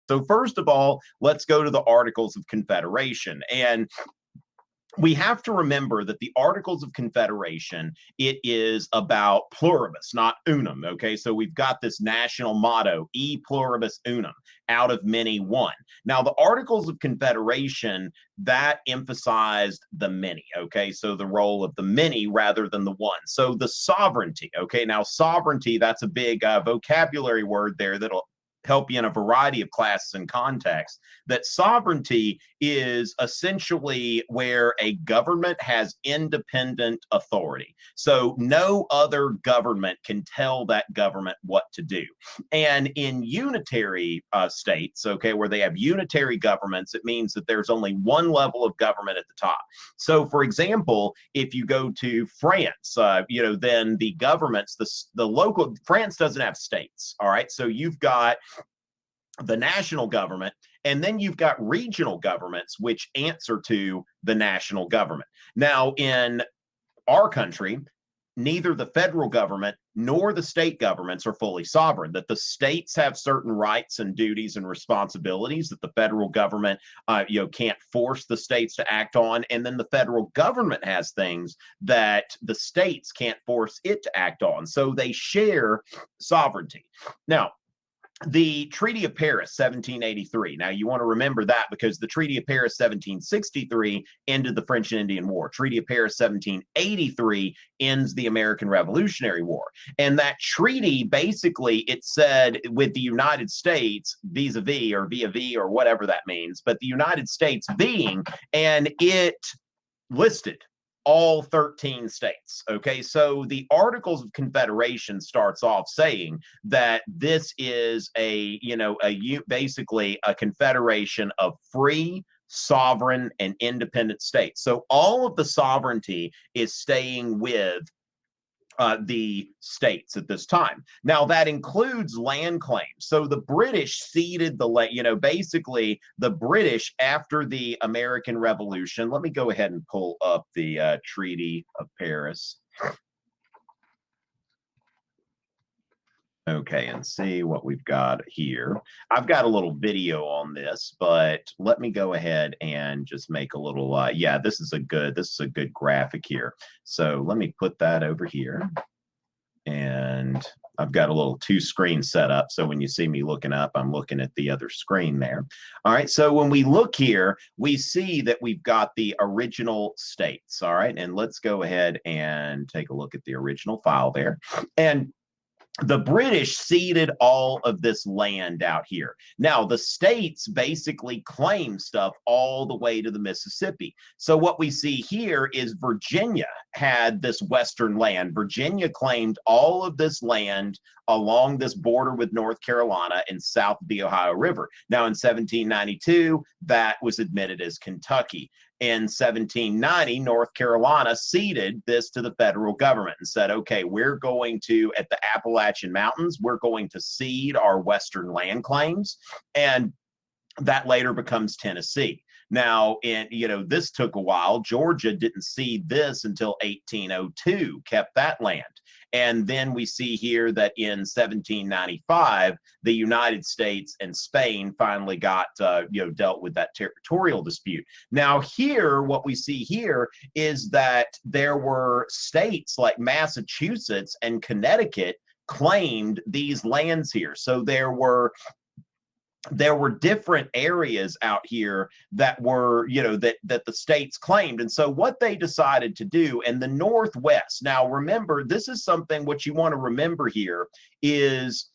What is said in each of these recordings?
So first of all, let's go to the Articles of Confederation. And we have to remember that the Articles of Confederation, it is about pluribus, not unum. Okay, so we've got this national motto, e pluribus unum, out of many one. Now, the Articles of Confederation, that emphasized the many. Okay, so the role of the many rather than the one. So the sovereignty. Okay, now sovereignty, that's a big vocabulary word there that'll help you in a variety of classes and contexts. That sovereignty is essentially where a government has independent authority. So no other government can tell that government what to do. And in unitary states, okay, where they have unitary governments, it means that there's only one level of government at the top. So for example, if you go to France, then the governments, the local, France doesn't have states, all right? So you've got the national government, and then you've got regional governments which answer to the national government. Now, in our country, neither the federal government nor the state governments are fully sovereign, that the states have certain rights and duties and responsibilities that the federal government can't force the states to act on, and then the federal government has things that the states can't force it to act on. So they share sovereignty. Now, the Treaty of Paris, 1783. Now, you want to remember that because the Treaty of Paris, 1763, ended the French and Indian War. Treaty of Paris, 1783, ends the American Revolutionary War. And that treaty, basically, it said with the United States, vis-a-vis or via-vis or whatever that means, but the United States being, and it listed all 13 states. Okay, so the Articles of Confederation starts off saying that this is basically a confederation of free, sovereign, and independent states. So all of the sovereignty is staying with the states at this time. Now, that includes land claims. So the British ceded the land, basically the British after the American Revolution. Let me go ahead and pull up the Treaty of Paris. Okay, and see what we've got here. I've got a little video on this, but let me go ahead and just make a little, this is a good graphic here. So let me put that over here. And I've got a little two-screen setup, so when you see me looking up, I'm looking at the other screen there. All right, so when we look here, we see that we've got the original states, all right? And let's go ahead and take a look at the original file there. And the British ceded all of this land out here. Now, the states basically claim stuff all the way to the Mississippi. So what we see here is Virginia had this western land. Virginia claimed all of this land along this border with North Carolina and south of the Ohio River. Now, in 1792, that was admitted as Kentucky. In 1790, North Carolina ceded this to the federal government and said, okay, we're going to, at the Appalachian Mountains, we're going to cede our western land claims. And that later becomes Tennessee. Now, this took a while. Georgia didn't cede this until 1802, kept that land. And then we see here that in 1795, the United States and Spain finally got, dealt with that territorial dispute. Now here, what we see here is that there were states like Massachusetts and Connecticut claimed these lands here. So there were different areas out here that were, that the states claimed. And so what they decided to do, and the Northwest, now remember, this is something what you want to remember here is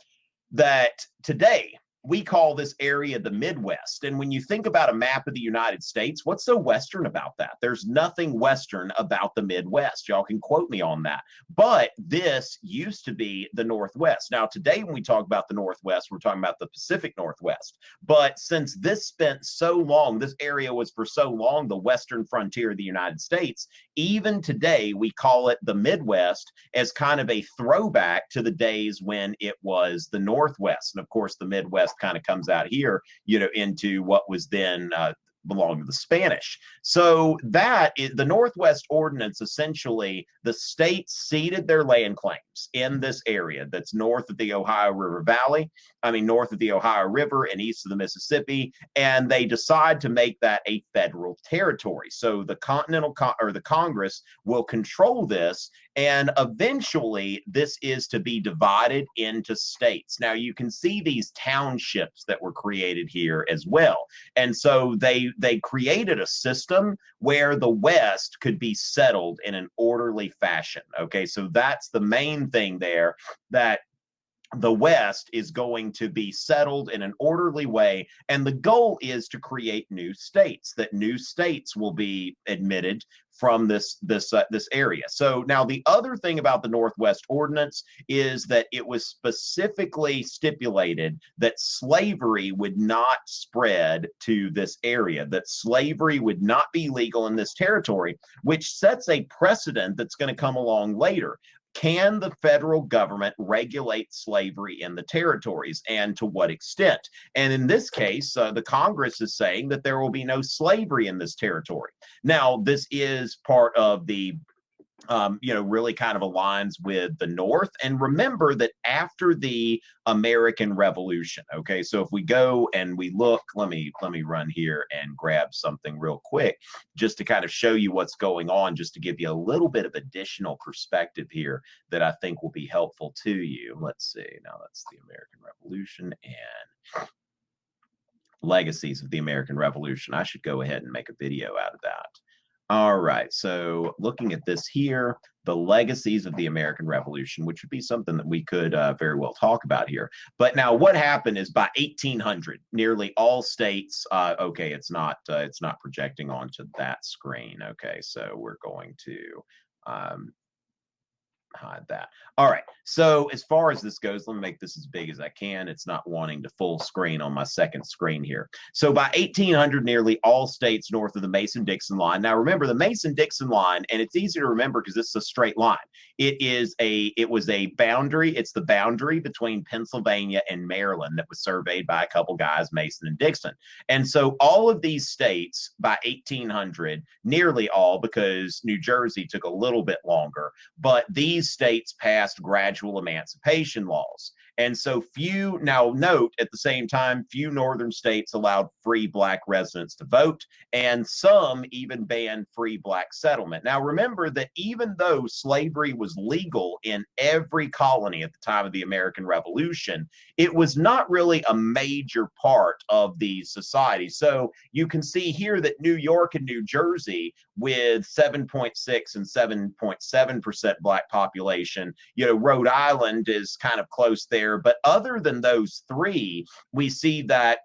that today we call this area the Midwest. And when you think about a map of the United States, what's so Western about that? There's nothing Western about the Midwest. Y'all can quote me on that. But this used to be the Northwest. Now, today when we talk about the Northwest, we're talking about the Pacific Northwest. But since this spent so long, this area was for so long the western frontier of the United States, even today we call it the Midwest as kind of a throwback to the days when it was the Northwest. And of course, the Midwest kind of comes out here, into what was then belonged to the Spanish. So that is the Northwest Ordinance. Essentially, the states ceded their land claims in this area that's north of the Ohio River Valley, north of the Ohio River and east of the Mississippi, and they decide to make that a federal territory. So the the Congress will control this, and eventually this is to be divided into states. Now you can see these townships that were created here as well. And so they created a system where the West could be settled in an orderly fashion. Okay, so that's the main thing there, that the West is going to be settled in an orderly way, and the goal is to create new states, that new states will be admitted from this area. So now the other thing about the Northwest Ordinance is that it was specifically stipulated that slavery would not spread to this area, that slavery would not be legal in this territory, which sets a precedent that's going to come along later. Can the federal government regulate slavery in the territories, and to what extent? And in this case, the Congress is saying that there will be no slavery in this territory. Now, this is part of the really kind of aligns with the North. And remember that after the American Revolution, okay, so if we go and we look, let me run here and grab something real quick just to kind of show you what's going on, just to give you a little bit of additional perspective here that I think will be helpful to you. Let's see, now that's the American Revolution and Legacies of the American Revolution. I should go ahead and make a video out of that. All right, so looking at this here, the legacies of the American Revolution, which would be something that we could very well talk about here. But now what happened is by 1800, nearly all states, okay, it's not projecting onto that screen. Okay, so we're going to hide that. All right, so as far as this goes, let me make this as big as I can. It's not wanting to full screen on my second screen here. So by 1800, nearly all states north of the Mason-Dixon line. Now remember the Mason-Dixon line, and it's easy to remember because it's a straight line. It was a boundary. It's the boundary between Pennsylvania and Maryland that was surveyed by a couple guys, Mason and Dixon. And so all of these states by 1800, nearly all, because New Jersey took a little bit longer, but these states passed gradual emancipation laws. And so now note at the same time, few northern states allowed free black residents to vote, and some even banned free black settlement. Now remember that even though slavery was legal in every colony at the time of the American Revolution, it was not really a major part of the society. So you can see here that New York and New Jersey, with 7.6 and 7.7% black population, Rhode Island is kind of close there. But other than those three, we see that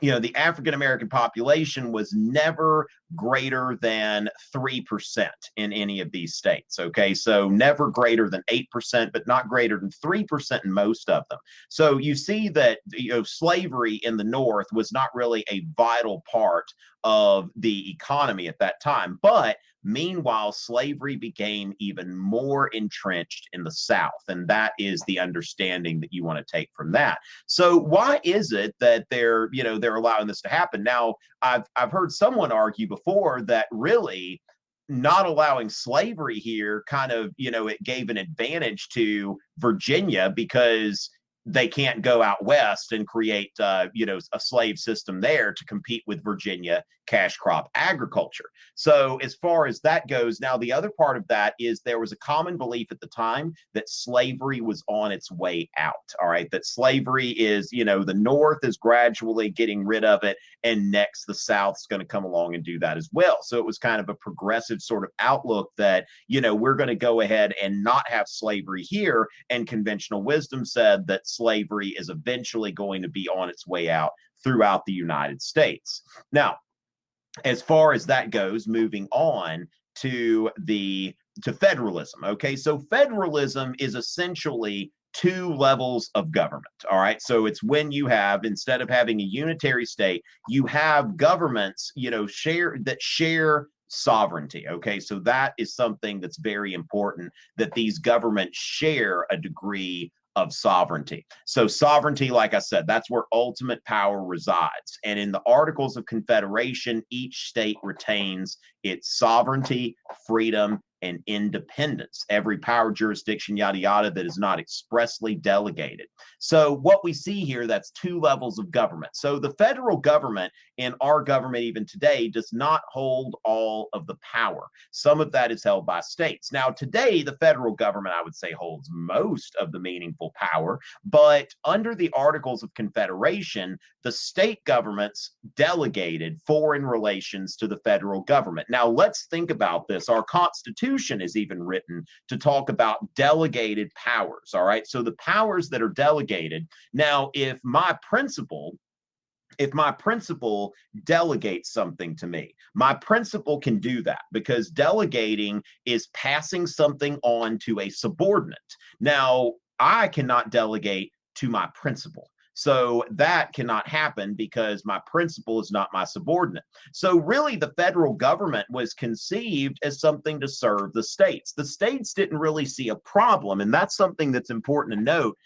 the African-American population was never greater than 3% in any of these states. Okay, so never greater than 8%, but not greater than 3% in most of them. So you see that slavery in the North was not really a vital part of the economy at that time. But meanwhile, slavery became even more entrenched in the South, and that is the understanding that you want to take from that. So why is it that they're allowing this to happen? Now, I've heard someone argue before that really not allowing slavery here kind of, it gave an advantage to Virginia because they can't go out west and create, a slave system there to compete with Virginia cash crop agriculture. So as far as that goes, now the other part of that is there was a common belief at the time that slavery was on its way out. All right, that slavery is, the North is gradually getting rid of it, and next the South's going to come along and do that as well. So it was kind of a progressive sort of outlook that, we're going to go ahead and not have slavery here. And conventional wisdom said that slavery is eventually going to be on its way out throughout the United States. Now, as far as that goes, moving on to federalism. Okay, so federalism is essentially two levels of government. All right, so it's when you have, instead of having a unitary state, you have governments, share sovereignty. Okay, so that is something that's very important, that these governments share a degree of sovereignty. So sovereignty, like I said, that's where ultimate power resides. And in the Articles of Confederation, each state retains its sovereignty, freedom, and independence. Every power, jurisdiction, yada, yada, that is not expressly delegated. So what we see here, that's two levels of government. So the federal government in our government even today does not hold all of the power. Some of that is held by states. Now, today, the federal government, I would say, holds most of the meaningful power, but under the Articles of Confederation, the state governments delegated foreign relations to the federal government. Now, let's think about this. Our Constitution is even written to talk about delegated powers, all right? So the powers that are delegated. Now, if my principal delegates something to me, my principal can do that because delegating is passing something on to a subordinate. Now, I cannot delegate to my principal. So that cannot happen because my principal is not my subordinate. So really the federal government was conceived as something to serve the states. The states didn't really see a problem, and that's something that's important to note,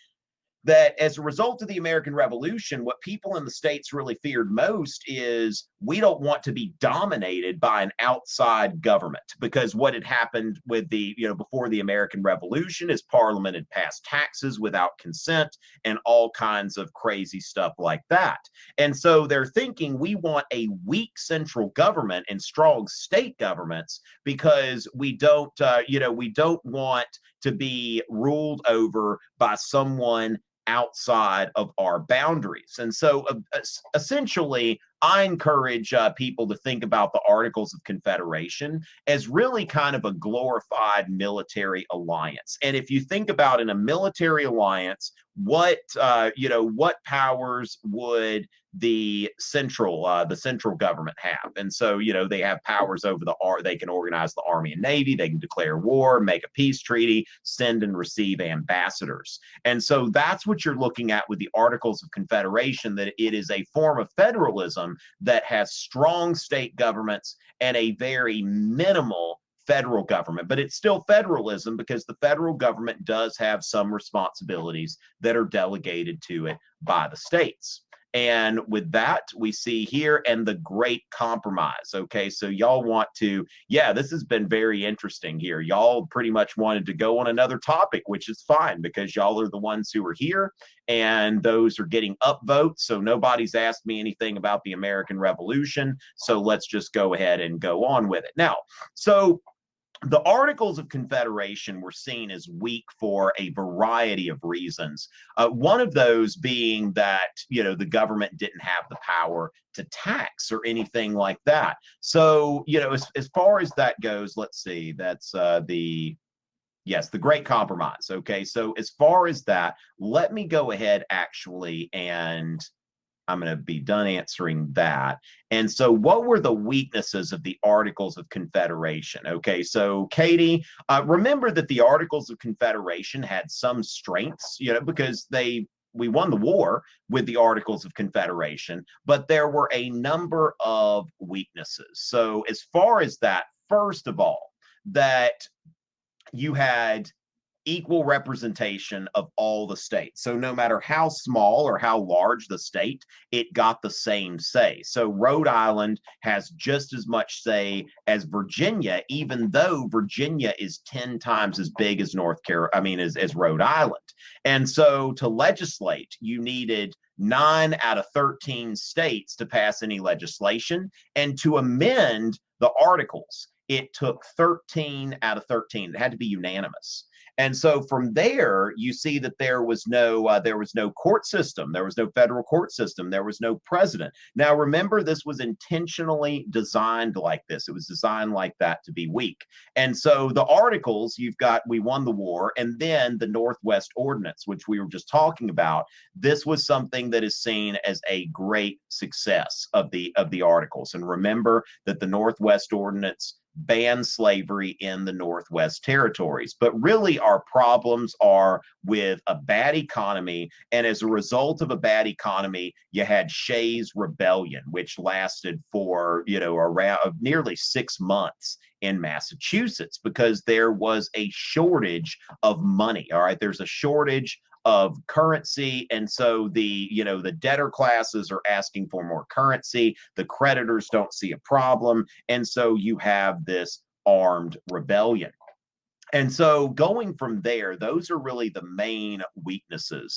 that as a result of the American Revolution, what people in the states really feared most is we don't want to be dominated by an outside government, because what had happened with the, before the American Revolution is Parliament had passed taxes without consent and all kinds of crazy stuff like that. And so they're thinking we want a weak central government and strong state governments because we don't want to be ruled over by someone outside of our boundaries. And so essentially, I encourage people to think about the Articles of Confederation as really kind of a glorified military alliance. And if you think about in a military alliance, what powers would the central government have? And so, they have powers over they can organize the Army and Navy, they can declare war, make a peace treaty, send and receive ambassadors. And so that's what you're looking at with the Articles of Confederation, that it is a form of federalism that has strong state governments and a very minimal federal government. But it's still federalism because the federal government does have some responsibilities that are delegated to it by the states. And with that, we see here and the Great Compromise. Okay, so y'all want to, this has been very interesting here. Y'all pretty much wanted to go on another topic, which is fine because y'all are the ones who are here and those are getting upvotes. So nobody's asked me anything about the American Revolution. So let's just go ahead and go on with it. Now, so the Articles of Confederation were seen as weak for a variety of reasons. One of those being that, the government didn't have the power to tax or anything like that. So, as far as that goes, let's see, that's the Great Compromise. Okay, so as far as that, let me go ahead actually and I'm going to be done answering that. And so what were the weaknesses of the Articles of Confederation? Okay, so Katie, remember that the Articles of Confederation had some strengths, because we won the war with the Articles of Confederation, but there were a number of weaknesses. So as far as that, first of all, that you had equal representation of all the states. So no matter how small or how large the state, it got the same say. So Rhode Island has just as much say as Virginia, even though Virginia is 10 times as big as as Rhode Island. And so to legislate, you needed 9 out of 13 states to pass any legislation, and to amend the articles, it took 13 out of 13. It had to be unanimous. And so from there, you see that there was no court system. There was no federal court system. There was no president. Now, remember, this was intentionally designed like this. It was designed like that to be weak. And so the articles, we won the war, and then the Northwest Ordinance, which we were just talking about, this was something that is seen as a great success of the articles. And remember that the Northwest Ordinance banned slavery in the Northwest Territories. But really, our problems are with a bad economy. And as a result of a bad economy, you had Shays' Rebellion, which lasted for, around nearly 6 months in Massachusetts because there was a shortage of money. All right. There's a shortage of currency. And so the debtor classes are asking for more currency. The creditors don't see a problem. And so you have this armed rebellion. And so going from there, those are really the main weaknesses